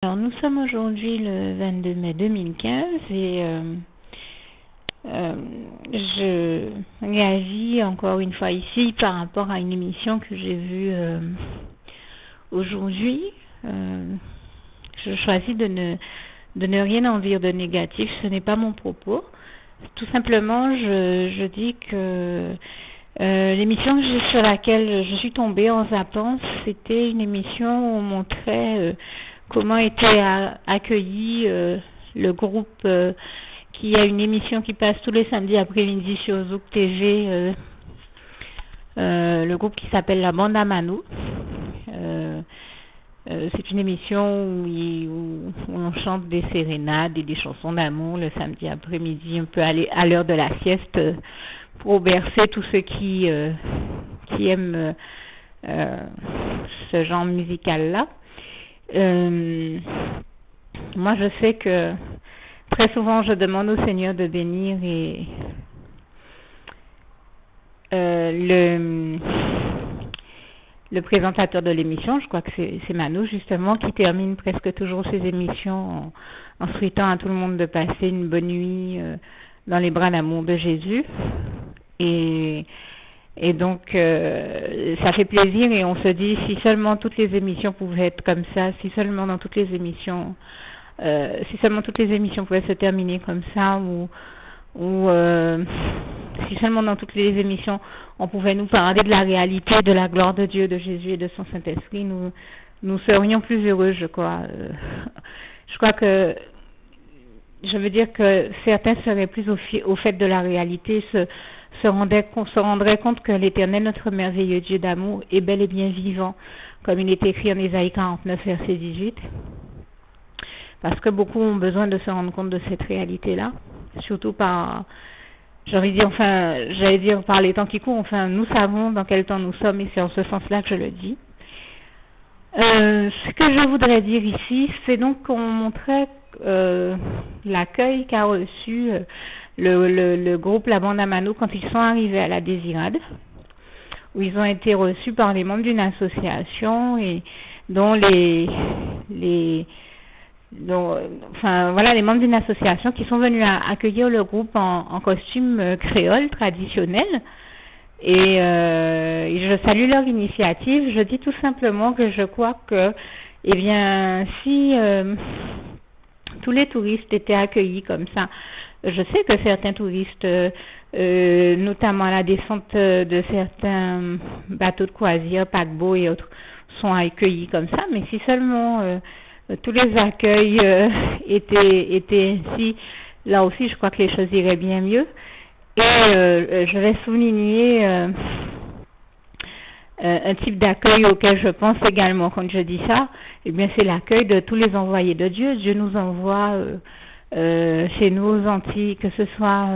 Alors, nous sommes aujourd'hui le 22 mai 2015 et je réagis encore une fois ici par rapport à une émission que j'ai vue aujourd'hui. Je choisis de ne rien en dire de négatif, ce n'est pas mon propos. Tout simplement, je dis que l'émission sur laquelle je suis tombée en zappant, c'était une émission où on montrait comment était accueilli le groupe qui a une émission qui passe tous les samedis après-midi sur Zouk TV, le groupe qui s'appelle La Bande à Manou. C'est une émission où on chante des sérénades et des chansons d'amour le samedi après-midi, un peu à l'heure de la sieste, pour bercer tous ceux qui aiment ce genre musical-là. Moi, je sais que très souvent, je demande au Seigneur de bénir et le présentateur de l'émission, je crois que c'est Mano justement, qui termine presque toujours ses émissions en souhaitant à tout le monde de passer une bonne nuit dans les bras d'amour de Jésus. Et donc, ça fait plaisir et on se dit, si seulement toutes les émissions pouvaient être comme ça, si seulement toutes les émissions pouvaient se terminer comme ça, ou si seulement dans toutes les émissions on pouvait nous parler de la réalité, de la gloire de Dieu, de Jésus et de son Saint-Esprit, nous serions plus heureux, je crois. Je crois que, je veux dire que certains seraient plus au fait de la réalité, se rendraient compte que l'Éternel, notre merveilleux Dieu d'amour, est bel et bien vivant, comme il est écrit en Ésaïe 49, verset 18. Parce que beaucoup ont besoin de se rendre compte de cette réalité-là, surtout par les temps qui courent, nous savons dans quel temps nous sommes et c'est en ce sens-là que je le dis. Ce que je voudrais dire ici, c'est donc qu'on montrait l'accueil qu'a reçu le groupe La Bande à Manou quand ils sont arrivés à la Désirade, où ils ont été reçus par les membres d'une association et dont les membres d'une association qui sont venus accueillir le groupe en costume créole traditionnel. Et je salue leur initiative. Je dis tout simplement que je crois que, si tous les touristes étaient accueillis comme ça, je sais que certains touristes, notamment à la descente de certains bateaux de croisière, paquebots et autres, sont accueillis comme ça, mais si seulement tous les accueils étaient ainsi, là aussi je crois que les choses iraient bien mieux. Et je vais souligner un type d'accueil auquel je pense également quand je dis ça, c'est l'accueil de tous les envoyés de Dieu. Dieu nous envoie chez nous aux Antilles, que ce soit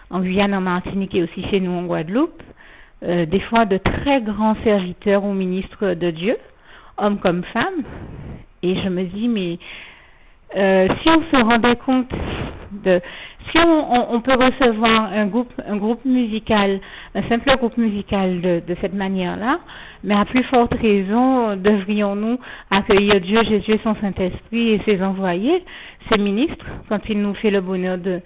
en Guyane, en Martinique et aussi chez nous en Guadeloupe, des fois de très grands serviteurs ou ministres de Dieu, hommes comme femmes. Et je me dis, mais si on se rendait compte si on peut recevoir un groupe musical, un simple groupe musical de cette manière-là, mais à plus forte raison, devrions-nous accueillir Dieu, Jésus et son Saint-Esprit et ses envoyés, ses ministres, quand il nous fait le bonheur de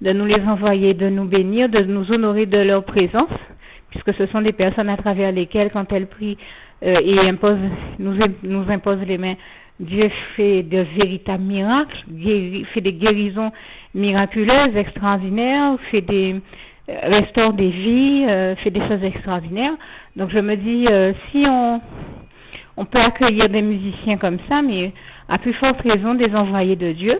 nous les envoyer, de nous bénir, de nous honorer de leur présence, puisque ce sont des personnes à travers lesquelles, quand elles prient et nous imposent les mains, Dieu fait de véritables miracles, fait des guérisons miraculeuses, extraordinaires, restaure des vies, fait des choses extraordinaires. Donc je me dis, si on peut accueillir des musiciens comme ça, mais à plus forte raison des envoyés de Dieu.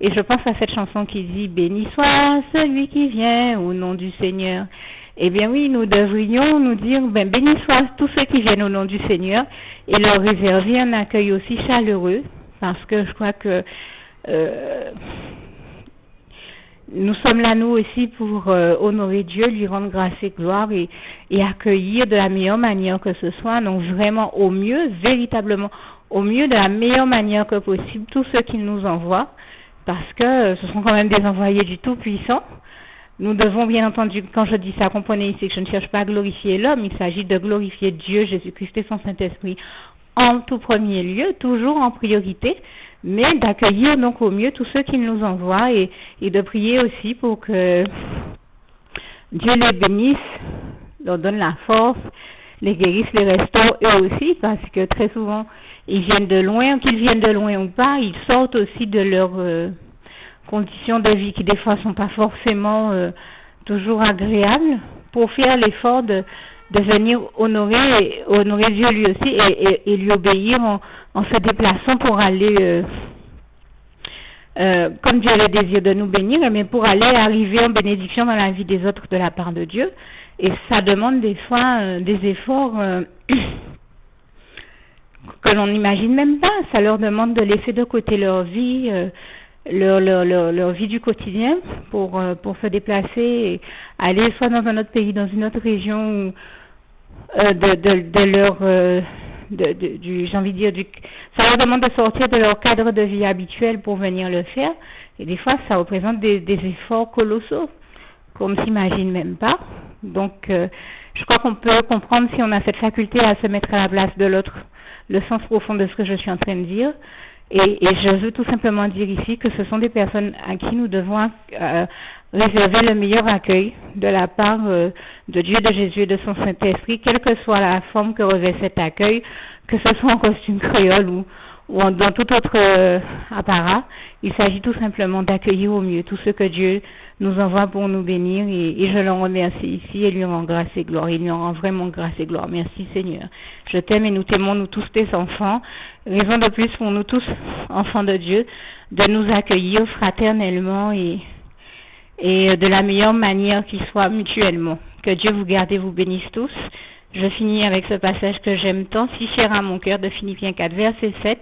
Et je pense à cette chanson qui dit « Béni soit celui qui vient au nom du Seigneur ». Eh bien oui, nous devrions nous dire, béni soient tous ceux qui viennent au nom du Seigneur et leur réserver un accueil aussi chaleureux, parce que je crois que nous sommes là nous aussi pour honorer Dieu, lui rendre grâce et gloire et accueillir de la meilleure manière que ce soit, donc vraiment au mieux, véritablement au mieux, de la meilleure manière que possible, tous ceux qu'il nous envoie, parce que ce sont quand même des envoyés du Tout-Puissant. Nous devons bien entendu, quand je dis ça, comprenez ici que je ne cherche pas à glorifier l'homme, il s'agit de glorifier Dieu, Jésus-Christ et son Saint-Esprit en tout premier lieu, toujours en priorité, mais d'accueillir donc au mieux tous ceux qui nous envoient et de prier aussi pour que Dieu les bénisse, leur donne la force, les guérisse, les restaure eux aussi, parce que très souvent, ils viennent de loin, qu'ils viennent de loin ou pas, ils sortent aussi de leurs conditions de vie qui des fois sont pas forcément toujours agréables pour faire l'effort de venir honorer Dieu lui aussi et lui obéir en se déplaçant pour aller comme Dieu a le désir de nous bénir, mais pour aller arriver en bénédiction dans la vie des autres de la part de Dieu. Et ça demande des fois des efforts que l'on n'imagine même pas. Ça leur demande de laisser de côté leur vie, leur vie du quotidien pour se déplacer et aller soit dans un autre pays, dans une autre région j'ai envie de dire, ça leur demande de sortir de leur cadre de vie habituel pour venir le faire. Et des fois, ça représente des efforts colossaux qu'on ne s'imagine même pas. Donc, je crois qu'on peut comprendre, si on a cette faculté à se mettre à la place de l'autre, le sens profond de ce que je suis en train de dire. Et je veux tout simplement dire ici que ce sont des personnes à qui nous devons réserver le meilleur accueil de la part de Dieu, de Jésus et de son Saint-Esprit, quelle que soit la forme que revêt cet accueil, que ce soit en costume créole ou dans tout autre apparat. Il s'agit tout simplement d'accueillir au mieux tous ceux que Dieu nous envoie pour nous bénir et je le remercie ici et lui rends grâce et gloire. Il lui rend vraiment grâce et gloire. Merci Seigneur. Je t'aime et nous t'aimons, nous tous tes enfants. Raison de plus pour nous tous, enfants de Dieu, de nous accueillir fraternellement et de la meilleure manière qui soit mutuellement. Que Dieu vous garde et vous bénisse tous. Je finis avec ce passage que j'aime tant, si cher à mon cœur, de Philippiens 4, verset 7.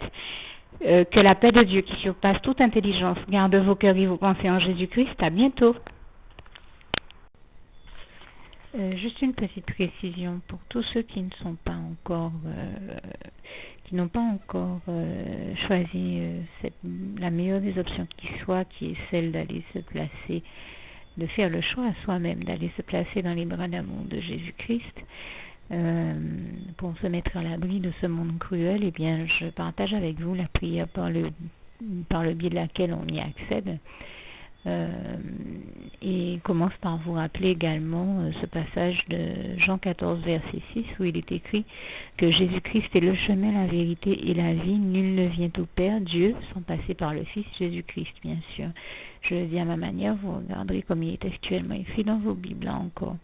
Que la paix de Dieu qui surpasse toute intelligence garde vos cœurs et vos pensées en Jésus-Christ. À bientôt. Juste une petite précision pour tous ceux qui ne sont pas encore, qui n'ont pas encore choisi la meilleure des options qui soit, qui est celle d'aller se placer, de faire le choix à soi-même, d'aller se placer dans les bras d'amour de Jésus-Christ. Pour se mettre à l'abri de ce monde cruel, eh bien, je partage avec vous la prière par le biais de laquelle on y accède. Et commence par vous rappeler également ce passage de Jean 14, verset 6, où il est écrit que Jésus-Christ est le chemin, la vérité et la vie. Nul ne vient au Père, Dieu, sans passer par le Fils Jésus-Christ, bien sûr. Je le dis à ma manière, vous regarderez comme il est actuellement écrit dans vos Bibles là encore.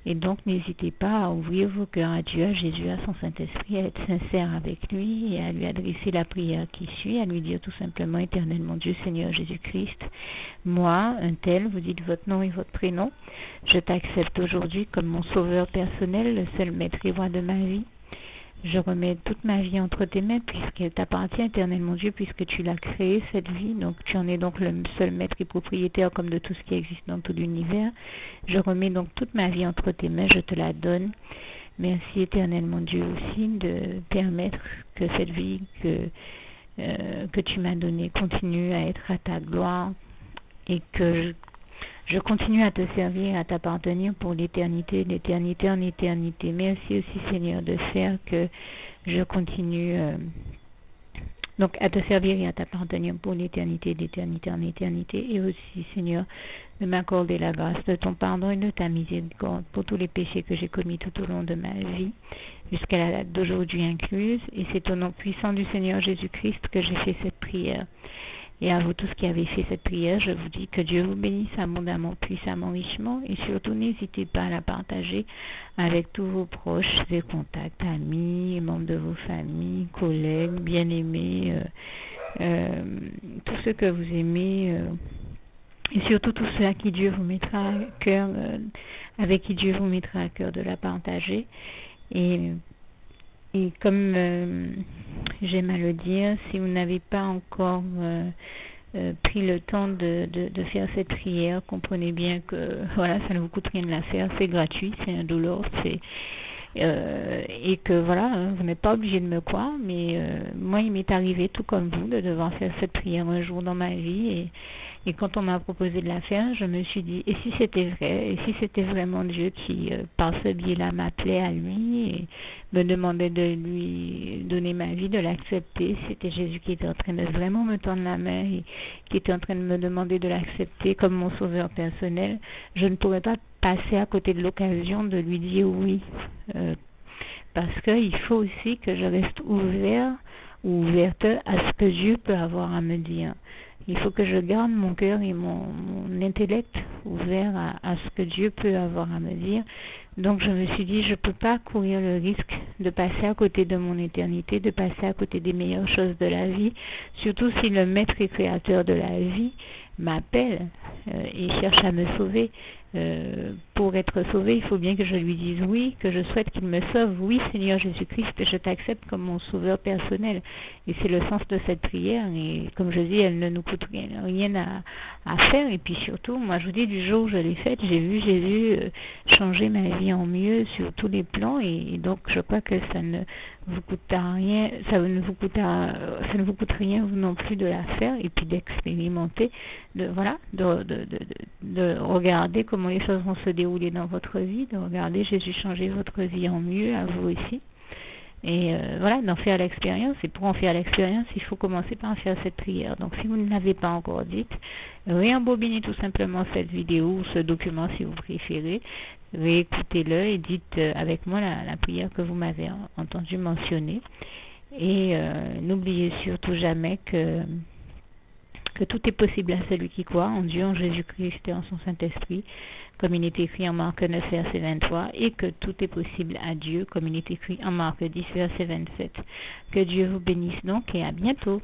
Et donc, n'hésitez pas à ouvrir vos cœurs à Dieu, à Jésus, à son Saint-Esprit, à être sincère avec lui et à lui adresser la prière qui suit, à lui dire tout simplement, éternellement Dieu, Seigneur Jésus-Christ, moi, un tel, vous dites votre nom et votre prénom, je t'accepte aujourd'hui comme mon sauveur personnel, le seul maître et roi de ma vie. Je remets toute ma vie entre tes mains puisqu'elle t'appartient éternellement Dieu, puisque tu l'as créée cette vie, donc tu en es donc le seul maître et propriétaire comme de tout ce qui existe dans tout l'univers. Je remets donc toute ma vie entre tes mains, je te la donne. Merci éternellement Dieu aussi de permettre que cette vie que tu m'as donnée continue à être à ta gloire et que je continue à te servir, à t'appartenir pour l'éternité, d'éternité en éternité. Merci aussi Seigneur de faire que je continue donc à te servir et à t'appartenir pour l'éternité, d'éternité en éternité. Et aussi Seigneur de m'accorder la grâce de ton pardon et de ta miséricorde pour tous les péchés que j'ai commis tout au long de ma vie, jusqu'à la date d'aujourd'hui incluse. Et c'est au nom puissant du Seigneur Jésus-Christ que j'ai fait cette prière. Et à vous tous qui avez fait cette prière, je vous dis que Dieu vous bénisse abondamment, puissamment, richement. Et surtout, n'hésitez pas à la partager avec tous vos proches et contacts, amis, membres de vos familles, collègues, bien-aimés, tous ceux que vous aimez, et surtout tous ceux à qui Dieu vous mettra à cœur, avec qui Dieu vous mettra à cœur de la partager. Et comme j'aime à le dire, si vous n'avez pas encore pris le temps de faire cette prière, comprenez bien que voilà, ça ne vous coûte rien de la faire, c'est gratuit, c'est indolore, et que voilà, vous n'êtes pas obligé de me croire, mais moi il m'est arrivé tout comme vous de devoir faire cette prière un jour dans ma vie, et quand on m'a proposé de la faire, je me suis dit, et si c'était vrai, et si c'était vraiment Dieu qui, par ce biais-là, m'appelait à lui et me demandait de lui donner ma vie, de l'accepter, c'était Jésus qui était en train de vraiment me tendre la main et qui était en train de me demander de l'accepter comme mon sauveur personnel, je ne pourrais pas passer à côté de l'occasion de lui dire oui, parce qu'il faut aussi que je reste ouvert ou ouverte à ce que Dieu peut avoir à me dire. Il faut que je garde mon cœur et mon intellect ouvert à ce que Dieu peut avoir à me dire. Donc je me suis dit, je ne peux pas courir le risque de passer à côté de mon éternité, de passer à côté des meilleures choses de la vie, surtout si le maître et créateur de la vie m'appelle et cherche à me sauver. Pour être sauvé, il faut bien que je lui dise oui, que je souhaite qu'il me sauve. Oui, Seigneur Jésus-Christ, je t'accepte comme mon sauveur personnel. Et c'est le sens de cette prière. Et comme je dis, elle ne nous coûte rien à faire. Et puis surtout, moi je vous dis, du jour où je l'ai faite, j'ai vu Jésus changer ma vie en mieux sur tous les plans. Et donc je crois que ça ne vous coûte rien, ça ne vous coûte rien vous non plus de la faire et puis d'expérimenter, de regarder comment les choses vont se dérouler dans votre vie, de regarder Jésus changer votre vie en mieux, à vous aussi. Et d'en faire l'expérience. Et pour en faire l'expérience, il faut commencer par faire cette prière. Donc si vous ne l'avez pas encore dite, réembobinez tout simplement cette vidéo ou ce document si vous préférez, réécoutez-le et dites avec moi la prière que vous m'avez entendu mentionner. Et n'oubliez surtout jamais que tout est possible à celui qui croit en Dieu, en Jésus-Christ et en son Saint-Esprit, comme il est écrit en Marc 9, verset 23, et que tout est possible à Dieu, comme il est écrit en Marc 10, verset 27. Que Dieu vous bénisse donc et à bientôt.